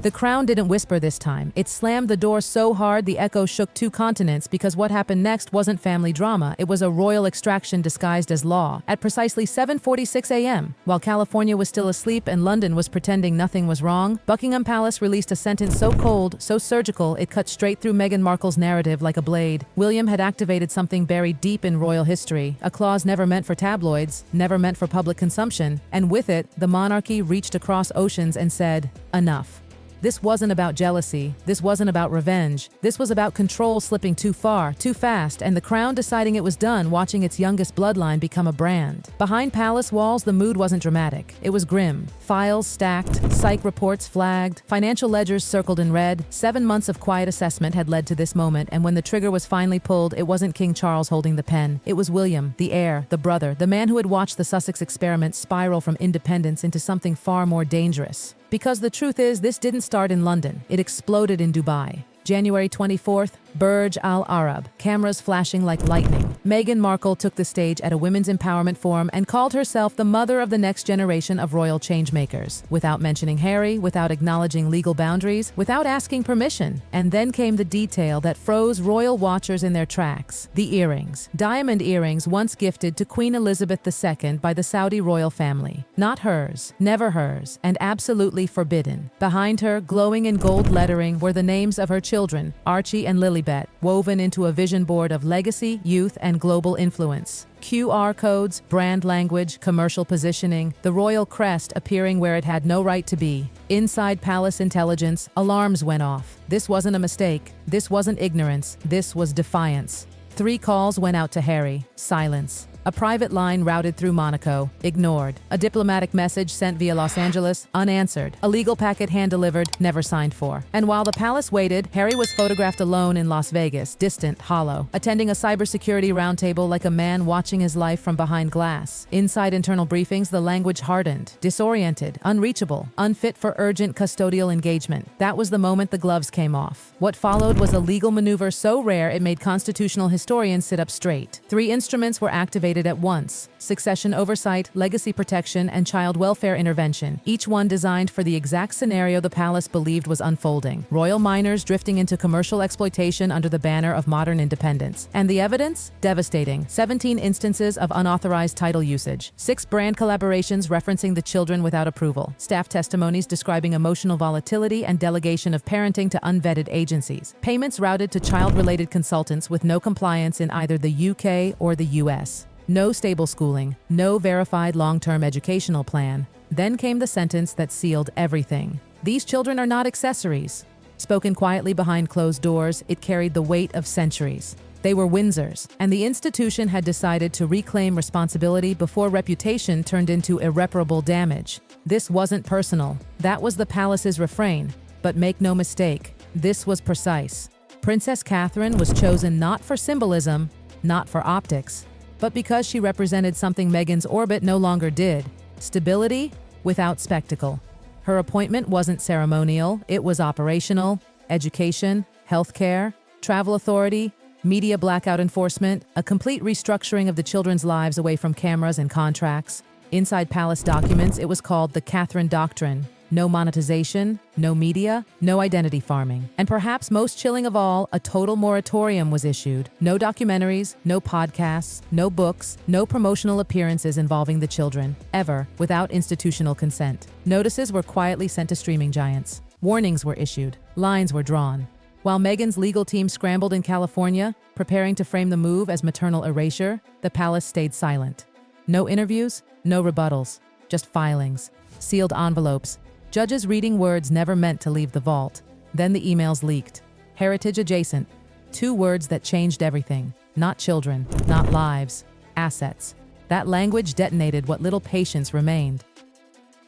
The crown didn't whisper this time. It slammed the door so hard the echo shook 2 continents, because what happened next wasn't family drama, it was a royal extraction disguised as law. At precisely 7:46 a.m., while California was still asleep and London was pretending nothing was wrong, Buckingham Palace released a sentence so cold, so surgical, it cut straight through Meghan Markle's narrative like a blade. William had activated something buried deep in royal history, a clause never meant for tabloids, never meant for public consumption, and with it, the monarchy reached across oceans and said, "Enough." This wasn't about jealousy, this wasn't about revenge, this was about control slipping too far, too fast, and the crown deciding it was done watching its youngest bloodline become a brand. Behind palace walls, the mood wasn't dramatic, it was grim. Files stacked, psych reports flagged, financial ledgers circled in red. 7 months of quiet assessment had led to this moment, and when the trigger was finally pulled, it wasn't King Charles holding the pen. It was William, the heir, the brother, the man who had watched the Sussex experiment spiral from independence into something far more dangerous. Because the truth is, this didn't start in London. It exploded in Dubai. January 24th, Burj Al Arab, cameras flashing like lightning. Meghan Markle took the stage at a women's empowerment forum and called herself the mother of the next generation of royal changemakers, without mentioning Harry, without acknowledging legal boundaries, without asking permission. And then came the detail that froze royal watchers in their tracks: the earrings. Diamond earrings once gifted to Queen Elizabeth II by the Saudi royal family. Not hers, never hers, and absolutely forbidden. Behind her, glowing in gold lettering, were the names of her children, Archie and Lilibet, woven into a vision board of legacy, youth, and global influence. QR codes, brand language, commercial positioning, the royal crest appearing where it had no right to be. Inside palace intelligence, alarms went off. This wasn't a mistake. This wasn't ignorance. This was defiance. 3 calls went out to Harry. Silence. A private line routed through Monaco, ignored. A diplomatic message sent via Los Angeles, unanswered. A legal packet hand-delivered, never signed for. And while the palace waited, Harry was photographed alone in Las Vegas, distant, hollow, attending a cybersecurity roundtable like a man watching his life from behind glass. Inside internal briefings, the language hardened, disoriented, unreachable, unfit for urgent custodial engagement. That was the moment the gloves came off. What followed was a legal maneuver so rare it made constitutional historians sit up straight. 3 instruments were activated at once: succession oversight, legacy protection, and child welfare intervention, each one designed for the exact scenario the palace believed was unfolding: royal minors drifting into commercial exploitation under the banner of modern independence. And the evidence? Devastating. 17 instances of unauthorized title usage, 6 brand collaborations referencing the children without approval, staff testimonies describing emotional volatility and delegation of parenting to unvetted agencies, payments routed to child-related consultants with no compliance in either the UK or the US. No stable schooling, no verified long-term educational plan. Then came the sentence that sealed everything. These children are not accessories. Spoken quietly behind closed doors, it carried the weight of centuries. They were Windsors, and the institution had decided to reclaim responsibility before reputation turned into irreparable damage. This wasn't personal. That was the palace's refrain. But make no mistake, this was precise. Princess Catherine was chosen not for symbolism, not for optics, but because she represented something Meghan's orbit no longer did: stability without spectacle. Her appointment wasn't ceremonial, it was operational: education, healthcare, travel authority, media blackout enforcement, a complete restructuring of the children's lives away from cameras and contracts. Inside palace documents, it was called the Catherine Doctrine. No monetization, no media, no identity farming. And perhaps most chilling of all, a total moratorium was issued. No documentaries, no podcasts, no books, no promotional appearances involving the children, ever, without institutional consent. Notices were quietly sent to streaming giants. Warnings were issued. Lines were drawn. While Meghan's legal team scrambled in California, preparing to frame the move as maternal erasure, the palace stayed silent. No interviews, no rebuttals, just filings, sealed envelopes, judges reading words never meant to leave the vault. Then the emails leaked. Heritage adjacent. 2 words that changed everything. Not children, not lives, assets. That language detonated what little patience remained.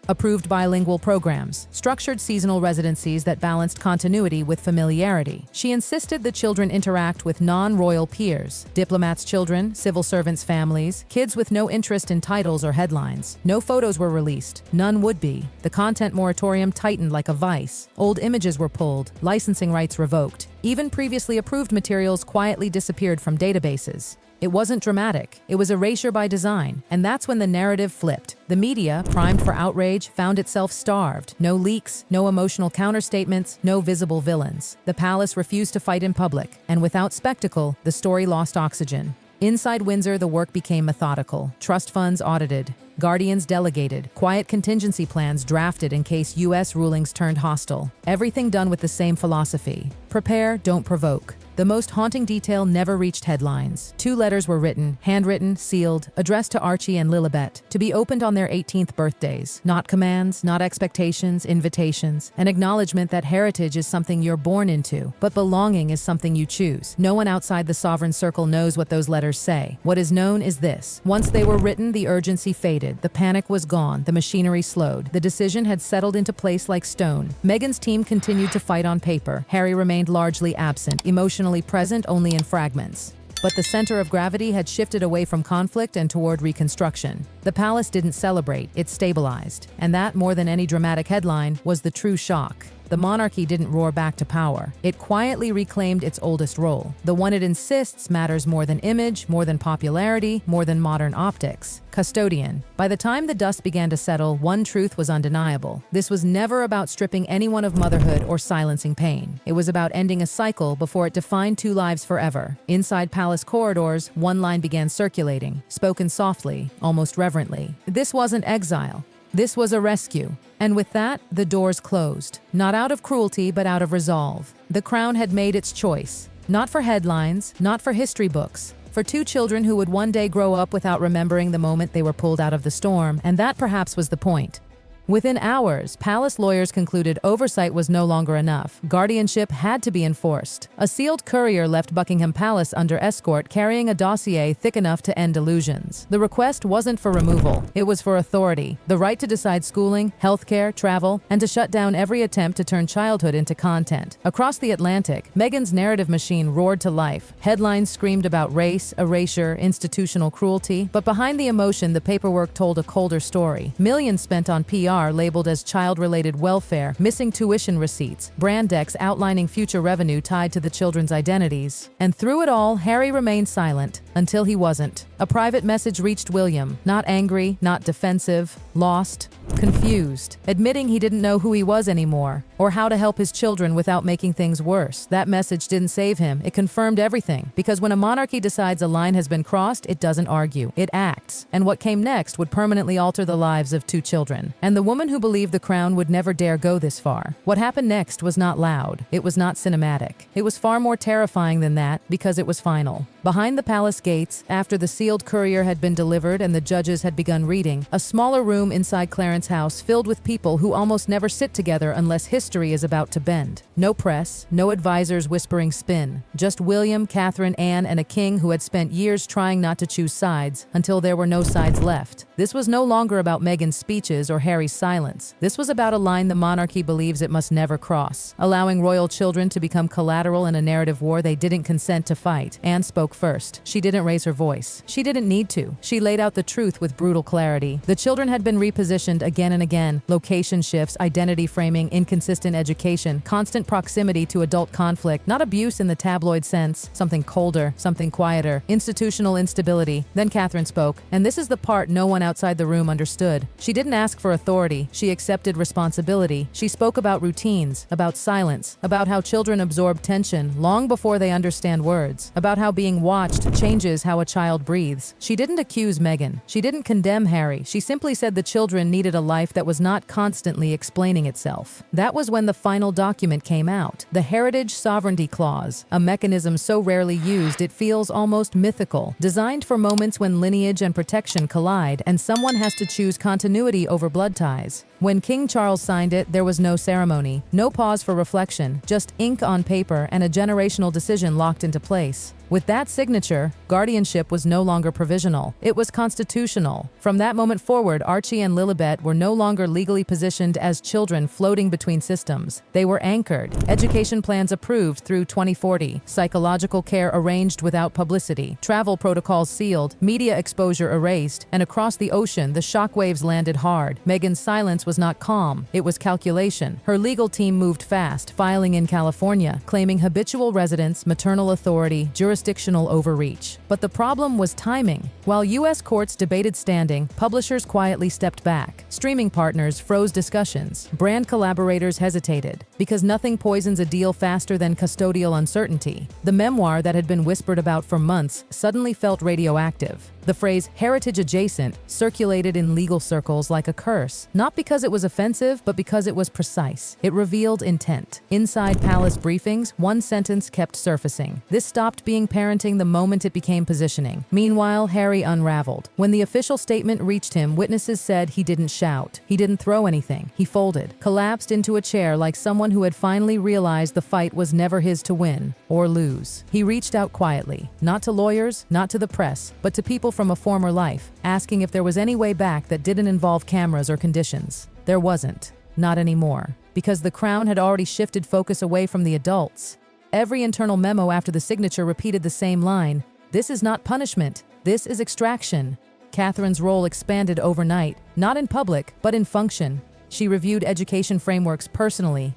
Approved bilingual programs, structured seasonal residencies that balanced continuity with familiarity. She insisted the children interact with non-royal peers, diplomats' children, civil servants' families, kids with no interest in titles or headlines. No photos were released, none would be. The content moratorium tightened like a vice. Old images were pulled, licensing rights revoked. Even previously approved materials quietly disappeared from databases. It wasn't dramatic. It was erasure by design. And that's when the narrative flipped. The media, primed for outrage, found itself starved. No leaks, no emotional counterstatements, no visible villains. The palace refused to fight in public, and without spectacle, the story lost oxygen. Inside Windsor, the work became methodical. Trust funds audited, guardians delegated, quiet contingency plans drafted in case U.S. rulings turned hostile. Everything done with the same philosophy: prepare, don't provoke. The most haunting detail never reached headlines. 2 letters were written, handwritten, sealed, addressed to Archie and Lilibet, to be opened on their 18th birthdays. Not commands, not expectations, invitations. An acknowledgement that heritage is something you're born into, but belonging is something you choose. No one outside the sovereign circle knows what those letters say. What is known is this: once they were written, the urgency faded, the panic was gone, the machinery slowed. The decision had settled into place like stone. Meghan's team continued to fight on paper. Harry remained largely absent, emotionally present only in fragments. But the center of gravity had shifted away from conflict and toward reconstruction. The palace didn't celebrate, it stabilized. And that, more than any dramatic headline, was the true shock. The monarchy didn't roar back to power. It quietly reclaimed its oldest role, the one it insists matters more than image, more than popularity, more than modern optics: custodian. By the time the dust began to settle, one truth was undeniable. This was never about stripping anyone of motherhood or silencing pain. It was about ending a cycle before it defined 2 lives forever. Inside palace corridors, one line began circulating, spoken softly, almost reverently. This wasn't exile. This was a rescue. And with that, the doors closed. Not out of cruelty, but out of resolve. The crown had made its choice. Not for headlines, not for history books. For 2 children who would one day grow up without remembering the moment they were pulled out of the storm, and that perhaps was the point. Within hours, palace lawyers concluded oversight was no longer enough. Guardianship had to be enforced. A sealed courier left Buckingham Palace under escort, carrying a dossier thick enough to end illusions. The request wasn't for removal. It was for authority. The right to decide schooling, healthcare, travel, and to shut down every attempt to turn childhood into content. Across the Atlantic, Meghan's narrative machine roared to life. Headlines screamed about race, erasure, institutional cruelty. But behind the emotion, the paperwork told a colder story. Millions spent on PR labeled as child-related welfare, missing tuition receipts, brand decks outlining future revenue tied to the children's identities. And through it all, Harry remained silent, until he wasn't. A private message reached William, not angry, not defensive, lost, confused, admitting he didn't know who he was anymore, or how to help his children without making things worse. That message didn't save him, it confirmed everything, because when a monarchy decides a line has been crossed, it doesn't argue, it acts. And what came next would permanently alter the lives of 2 children. And the woman who believed the crown would never dare go this far. What happened next was not loud, it was not cinematic. It was far more terrifying than that, because it was final. Behind the palace gates, after the sealed courier had been delivered and the judges had begun reading, a smaller room inside Clarence House filled with people who almost never sit together unless history is about to bend. No press, no advisors whispering spin. Just William, Catherine, Anne, and a king who had spent years trying not to choose sides until there were no sides left. This was no longer about Meghan's speeches or Harry's silence. This was about a line the monarchy believes it must never cross, allowing royal children to become collateral in a narrative war they didn't consent to fight. Anne spoke first. She didn't raise her voice. She didn't need to. She laid out the truth with brutal clarity. The children had been repositioned again and again. Location shifts, identity framing, inconsistent education, constant proximity to adult conflict, not abuse in the tabloid sense, something colder, something quieter, institutional instability. Then Catherine spoke, and this is the part no one outside the room understood. She didn't ask for authority. She accepted responsibility. She spoke about routines, about silence, about how children absorb tension long before they understand words, about how being watched changes how a child breathes. She didn't accuse Meghan. She didn't condemn Harry. She simply said the children needed a life that was not constantly explaining itself. That was when the final document came out, the Heritage Sovereignty Clause, a mechanism so rarely used it feels almost mythical, designed for moments when lineage and protection collide and someone has to choose continuity over blood ties. When King Charles signed it, there was no ceremony, no pause for reflection, just ink on paper and a generational decision locked into place. With that signature, guardianship was no longer provisional. It was constitutional. From that moment forward, Archie and Lilibet were no longer legally positioned as children floating between systems. They were anchored. Education plans approved through 2040. Psychological care arranged without publicity. Travel protocols sealed. Media exposure erased. And across the ocean, the shockwaves landed hard. Meghan's silence was not calm. It was calculation. Her legal team moved fast, filing in California, claiming habitual residence, maternal authority, jurisdiction, jurisdictional overreach. But the problem was timing. While U.S. courts debated standing, publishers quietly stepped back. Streaming partners froze discussions. Brand collaborators hesitated. Because nothing poisons a deal faster than custodial uncertainty. The memoir that had been whispered about for months suddenly felt radioactive. The phrase heritage adjacent circulated in legal circles like a curse, not because it was offensive, but because it was precise. It revealed intent. Inside palace briefings, one sentence kept surfacing. This stopped being parenting the moment it became positioning. Meanwhile, Harry unraveled. When the official statement reached him, witnesses said he didn't shout. He didn't throw anything. He folded, collapsed into a chair like someone who had finally realized the fight was never his to win or lose. He reached out quietly, not to lawyers, not to the press, but to people from a former life, asking if there was any way back that didn't involve cameras or conditions. There wasn't. Not anymore. Because the Crown had already shifted focus away from the adults. Every internal memo after the signature repeated the same line: "This is not punishment. This is extraction." Catherine's role expanded overnight, not in public, but in function. She reviewed education frameworks personally,